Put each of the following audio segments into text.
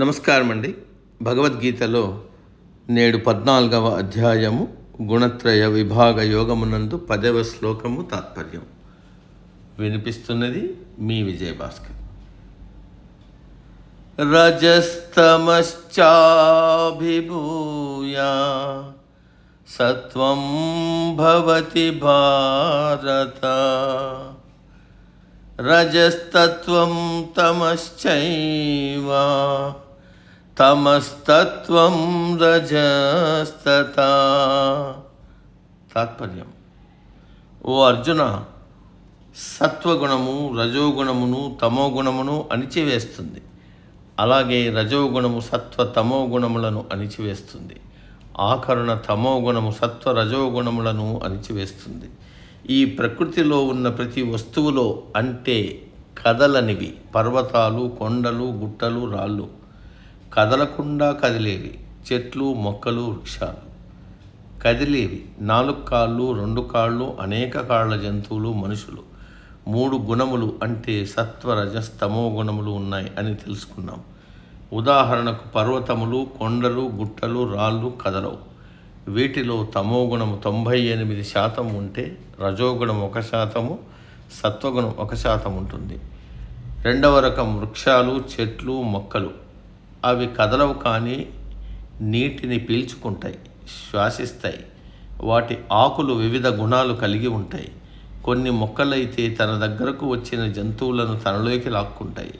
నమస్కారం అండి. భగవద్గీతలో నేడు 14వ అధ్యాయము గుణత్రయ విభాగ యోగమునందు 10వ శ్లోకము తాత్పర్యం వినిపిస్తున్నది మీ విజయభాస్కర్. రజస్తమశ్చాభిభూయ సత్వం భవతి భారత రజస్తత్వం తమశ్చైవ తమస్తత్వం రజస్తతా. తాత్పర్యం: ఓ అర్జున, సత్వగుణము రజోగుణమును తమోగుణమును అణిచివేస్తుంది. అలాగే రజోగుణము సత్వ తమోగుణములను అణిచివేస్తుంది. ఆఖరున తమోగుణము సత్వ రజోగుణములను అణిచివేస్తుంది. ఈ ప్రకృతిలో ఉన్న ప్రతి వస్తువులో, అంటే కదలనివి పర్వతాలు, కొండలు, గుట్టలు, రాళ్ళు, కదలకుండా కదిలేవి చెట్లు, మొక్కలు, వృక్షాలు, కదిలేవి 4 కాళ్ళు, 2 కాళ్ళు, అనేక కాళ్ళ జంతువులు, మనుషులు, 3 గుణములు అంటే సత్వ రజస్తమో గుణములు ఉన్నాయి అని తెలుసుకున్నాం. ఉదాహరణకు పర్వతములు, కొండలు, గుట్టలు, రాళ్ళు కదలవు. వీటిలో తమోగుణము 98% ఉంటే రజోగుణం 1%, సత్వగుణం 1% ఉంటుంది. 2వ రకం వృక్షాలు, చెట్లు, మొక్కలు. అవి కదలవు, కానీ నీటిని పీల్చుకుంటాయి, శ్వాసిస్తాయి. వాటి ఆకులు వివిధ గుణాలు కలిగి ఉంటాయి. కొన్ని మొక్కలైతే తన దగ్గరకు వచ్చిన జంతువులను తనలోకి లాక్కుంటాయి.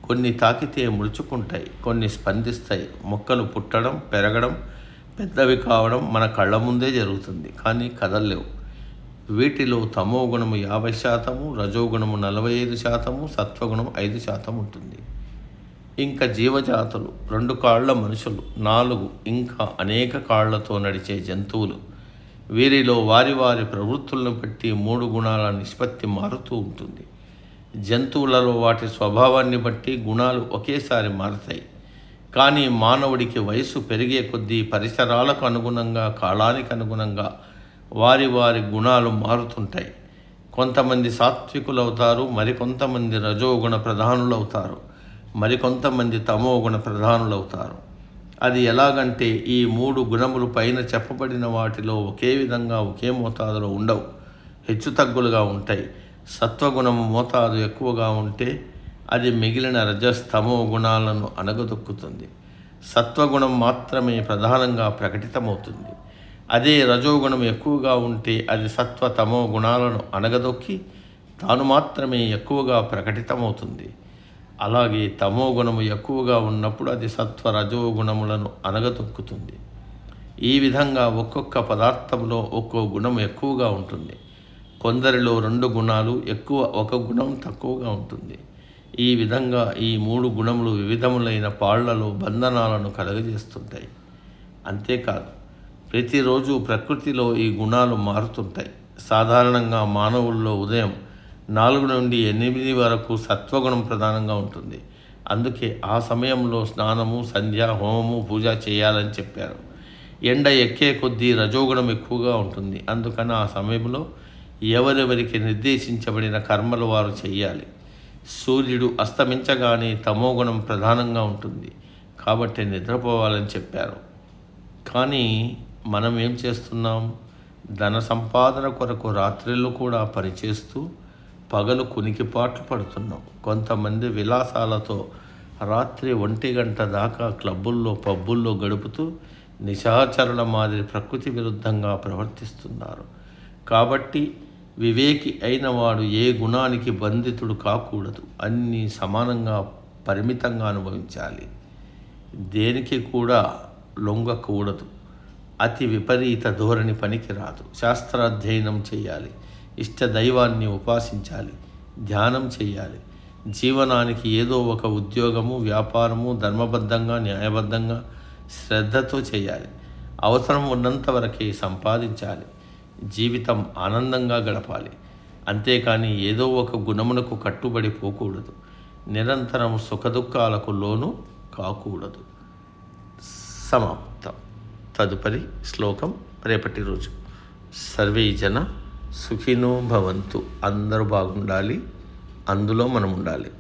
కొన్ని తాకితే ముడుచుకుంటాయి, కొన్ని స్పందిస్తాయి. మొక్కలు పుట్టడం, పెరగడం, పెద్దవి కావడం మన కళ్ళ ముందే జరుగుతుంది, కానీ కదల్లేవు. వీటిలో తమోగుణము 50%, రజోగుణము 45%, సత్వగుణం 5% ఉంటుంది. ఇంకా జీవజాతులు: 2 కాళ్ళ మనుషులు, 4 ఇంకా అనేక కాళ్లతో నడిచే జంతువులు. వీరిలో వారి వారి ప్రవృత్తులను బట్టి 3 గుణాల నిష్పత్తి మారుతూ ఉంటుంది. జంతువులలో వాటి స్వభావాన్ని బట్టి గుణాలు ఒకేసారి మారుతాయి. కానీ మానవుడికి వయసు పెరిగే కొద్దీ పరిసరాలకు అనుగుణంగా, కాలానికి అనుగుణంగా వారి వారి గుణాలు మారుతుంటాయి. కొంతమంది సాత్వికులవుతారు, మరికొంతమంది రజోగుణ ప్రధానులవుతారు, మరికొంతమంది తమోగుణ ప్రధానులవుతారు. అది ఎలాగంటే, ఈ 3 గుణములు పైన చెప్పబడిన వాటిలో ఒకే విధంగా ఒకే మోతాదులో ఉండవు, హెచ్చుతగ్గులుగా ఉంటాయి. సత్వగుణము మోతాదు ఎక్కువగా ఉంటే అది మిగిలిన రజస్తమో గుణాలను అణగదొక్కుతుంది. సత్వగుణం మాత్రమే ప్రధానంగా ప్రకటితమవుతుంది. అదే రజోగుణం ఎక్కువగా ఉంటే అది సత్వ తమో గుణాలను అణగదొక్కి తాను మాత్రమే ఎక్కువగా ప్రకటితమవుతుంది. అలాగే తమోగుణము ఎక్కువగా ఉన్నప్పుడు అది సత్వ రజోగుణములను అణగదొక్కుతుంది. ఈ విధంగా ఒక్కొక్క పదార్థంలో ఒక్కో గుణం ఎక్కువగా ఉంటుంది. కొందరిలో 2 గుణాలు ఎక్కువ, 1 గుణం తక్కువగా ఉంటుంది. ఈ విధంగా ఈ 3 గుణములు వివిధములైన పాళ్లలో బంధనాలను కలుగజేస్తుంటాయి. అంతేకాదు, ప్రతిరోజు ప్రకృతిలో ఈ గుణాలు మారుతుంటాయి. సాధారణంగా మానవుల్లో ఉదయం 4 నుండి 8 వరకు సత్వగుణం ప్రధానంగా ఉంటుంది. అందుకే ఆ సమయంలో స్నానము, సంధ్య, హోమము, పూజ చేయాలని చెప్పారు. ఎండ ఎక్కే కొద్దీ రజోగుణం ఎక్కువగా ఉంటుంది. అందుకని ఆ సమయంలో ఎవరెవరికి నిర్దేశించబడిన కర్మలు వారు చేయాలి. సూర్యుడు అస్తమించగానే తమోగుణం ప్రధానంగా ఉంటుంది, కాబట్టి నిద్రపోవాలని చెప్పారు. కానీ మనం ఏం చేస్తున్నాం? ధన సంపాదన కొరకు రాత్రిళ్ళు కూడా పనిచేస్తూ పగలు కునికిపాట్లు పడుతున్నాం. కొంతమంది విలాసాలతో రాత్రి 1 గంట దాకా క్లబ్బుల్లో, పబ్బుల్లో గడుపుతూ నిశాచరుల మాదిరి ప్రకృతి విరుద్ధంగా ప్రవర్తిస్తున్నారు. కాబట్టి వివేకి అయిన వాడు ఏ గుణానికి బంధితుడు కాకూడదు. అన్నీ సమానంగా, పరిమితంగా అనుభవించాలి. దేనికి కూడా లొంగకూడదు. అతి విపరీత ధోరణి పనికిరాదు. శాస్త్రాధ్యయనం చేయాలి, ఇష్టదైవాన్ని ఉపాసించాలి, ధ్యానం చేయాలి. జీవనానికి ఏదో ఒక ఉద్యోగము, వ్యాపారము ధర్మబద్ధంగా, న్యాయబద్ధంగా, శ్రద్ధతో చేయాలి. అవసరం ఉన్నంత వరకే సంపాదించాలి. జీవితం ఆనందంగా గడపాలి. అంతేకాని ఏదో ఒక గుణమునకు కట్టుబడి పోకూడదు. నిరంతరం సుఖదుఖాలకు లోను కాకూడదు. సమాప్తం. తదుపరి శ్లోకం రేపటి రోజు. సర్వే జన సుఖినో భవంతు. అందరూ బాగుండాలి, అందులో మనం ఉండాలి.